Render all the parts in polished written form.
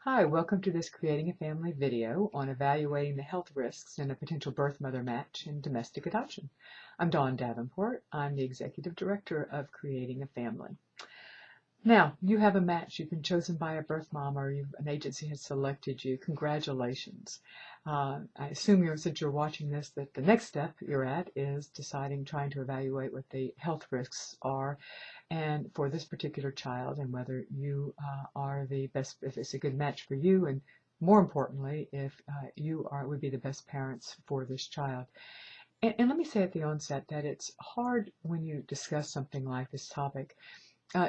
Hi, welcome to this Creating a Family video on evaluating the health risks in a potential birth mother match in domestic adoption. I'm Dawn Davenport. I'm the Executive Director of Creating a Family. Now, you have a match. You've been chosen by a birth mom or an agency has selected you. Congratulations. I assume since you're watching this that the next step you're at is trying to evaluate what the health risks are and for this particular child and whether you are the best, if it's a good match for you, and more importantly, if would be the best parents for this child. And let me say at the onset that it's hard when you discuss something like this topic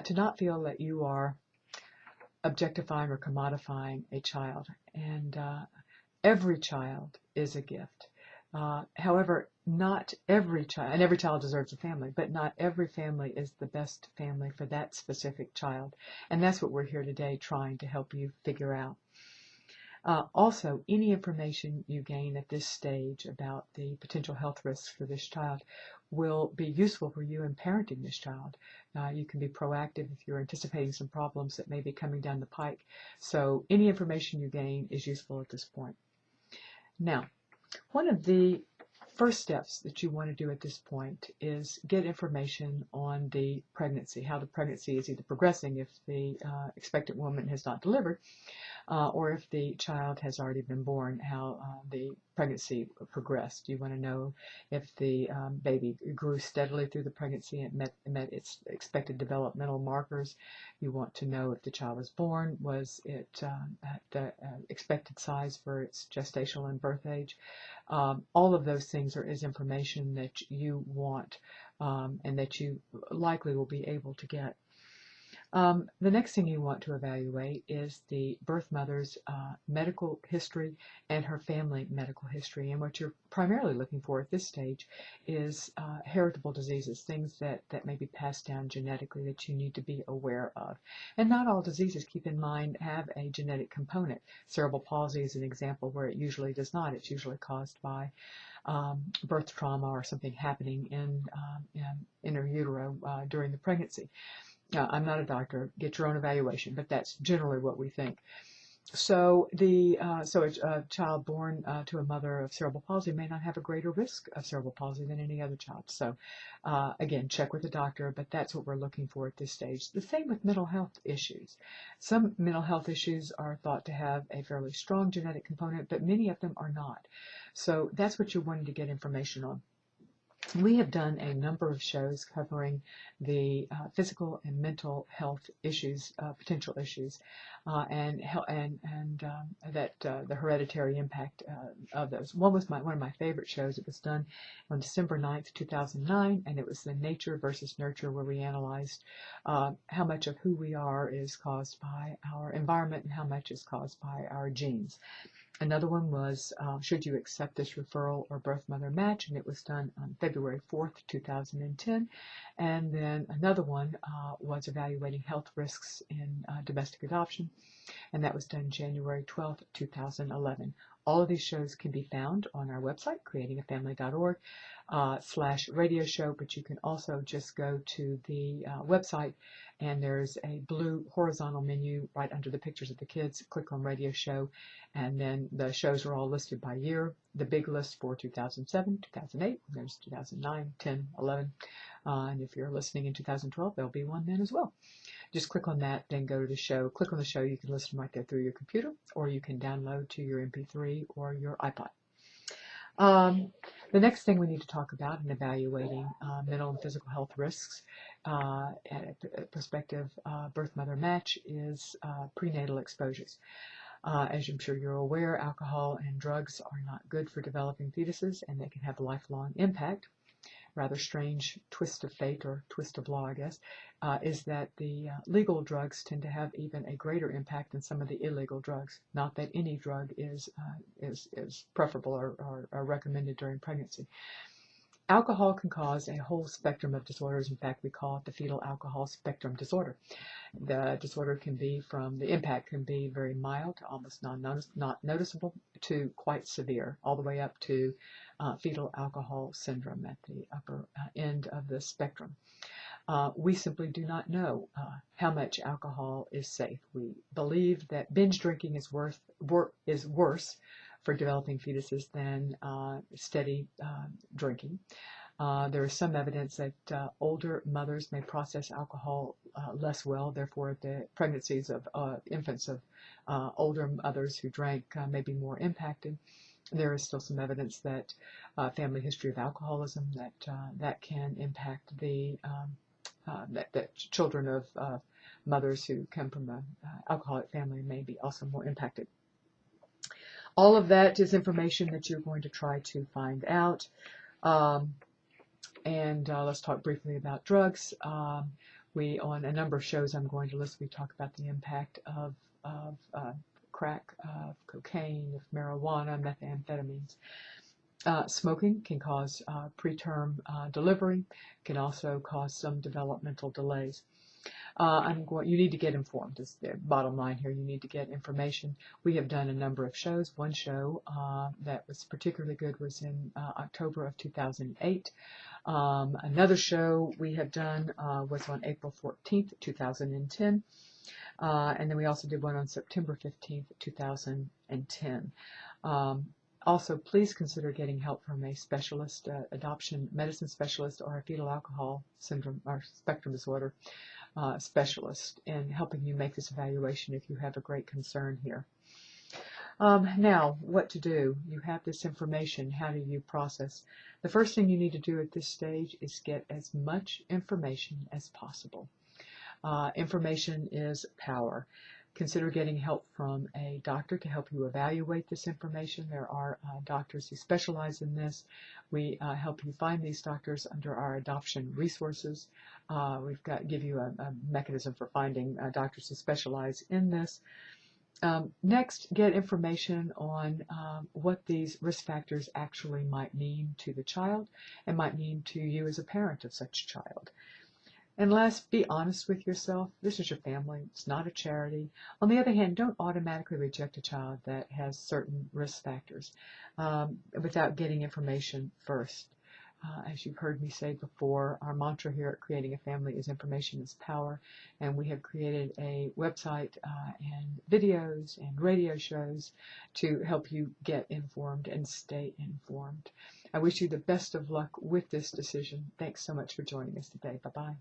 to not feel that you are objectifying or commodifying a child. And every child is a gift. However, not every child, and every child deserves a family, but not every family is the best family for that specific child. And that's what we're here today trying to help you figure out. Also, any information you gain at this stage about the potential health risks for this child will be useful for you in parenting this child. You can be proactive if you're anticipating some problems that may be coming down the pike. So any information you gain is useful at this point. Now, one of the first steps that you want to do at this point is get information on the pregnancy, how the pregnancy is either progressing if the expectant woman has not delivered, or if the child has already been born, how the pregnancy progressed. You want to know if the baby grew steadily through the pregnancy and met its expected developmental markers. You want to know if the child was born, was it at the expected size for its gestational and birth age. All of those things is information that you want and that you likely will be able to get. The next thing you want to evaluate is the birth mother's medical history and her family medical history. And what you're primarily looking for at this stage is heritable diseases, things that may be passed down genetically that you need to be aware of. And not all diseases, keep in mind, have a genetic component. Cerebral palsy is an example where it usually does not. It's usually caused by birth trauma or something happening in inner utero during the pregnancy. I'm not a doctor. Get your own evaluation, but that's generally what we think. So a child born to a mother of cerebral palsy may not have a greater risk of cerebral palsy than any other child. So again, check with the doctor, but that's what we're looking for at this stage. The same with mental health issues. Some mental health issues are thought to have a fairly strong genetic component, but many of them are not. So that's what you're wanting to get information on. We have done a number of shows covering the physical and mental health issues, potential issues, and the hereditary impact of those. One of my favorite shows. It was done on December 9th, 2009, and it was the nature versus nurture, where we analyzed how much of who we are is caused by our environment and how much is caused by our genes. Another one was Should You Accept This Referral or Birth Mother Match? And it was done on February 4th, 2010. And then another one was Evaluating Health Risks in Domestic Adoption. And that was done January 12th, 2011. All of these shows can be found on our website, creatingafamily.org /radio show, but you can also just go to the website and there's a blue horizontal menu right under the pictures of the kids. Click on radio show, and then the shows are all listed by year. The big list for 2007, 2008, there's 2009, 10, 11, and if you're listening in 2012, there'll be one then as well. Just click on that, then go to the show. Click on the show. You can listen right there through your computer, or you can download to your MP3 or your iPod. The next thing we need to talk about in evaluating mental and physical health risks at a prospective birth mother match is prenatal exposures. As I'm sure you're aware, alcohol and drugs are not good for developing fetuses, and they can have a lifelong impact. Rather strange twist of fate, or twist of law, I guess, is that the legal drugs tend to have even a greater impact than some of the illegal drugs. Not that any drug is preferable or recommended during pregnancy. Alcohol can cause a whole spectrum of disorders. In fact, we call it the fetal alcohol spectrum disorder. The disorder the impact can be very mild, almost not noticeable, to quite severe, all the way up to fetal alcohol syndrome at the upper end of the spectrum. We simply do not know how much alcohol is safe. We believe that binge drinking is worse for developing fetuses than steady drinking. There is some evidence that older mothers may process alcohol less well, therefore the pregnancies of infants of older mothers who drank may be more impacted. There is still some evidence that family history of alcoholism that can impact that children of mothers who come from an alcoholic family may be also more impacted. All of that is information that you're going to try to find out. And let's talk briefly about drugs. On a number of shows I'm going to list, we talk about the impact of crack, cocaine, of marijuana, methamphetamines. Smoking can cause preterm delivery, can also cause some developmental delays. You need to get informed is the bottom line here. You need to get information. We have done a number of shows. One show that was particularly good was in October of 2008. Another show we have done was on April 14th, 2010. And then we also did one on September 15th, 2010. Also, please consider getting help from a specialist, adoption medicine specialist, or a fetal alcohol syndrome or spectrum disorder specialist in helping you make this evaluation if you have a great concern here. Now, what to do? You have this information. How do you process? The first thing you need to do at this stage is get as much information as possible. Information is power. Consider getting help from a doctor to help you evaluate this information. There are doctors who specialize in this. We help you find these doctors under our adoption resources. Give you a mechanism for finding doctors who specialize in this. Next, get information on what these risk factors actually might mean to the child and might mean to you as a parent of such a child. And last, be honest with yourself. This is your family. It's not a charity. On the other hand, don't automatically reject a child that has certain risk factors without getting information first. As you've heard me say before, our mantra here at Creating a Family is information is power, and we have created a website and videos and radio shows to help you get informed and stay informed. I wish you the best of luck with this decision. Thanks so much for joining us today. Bye-bye.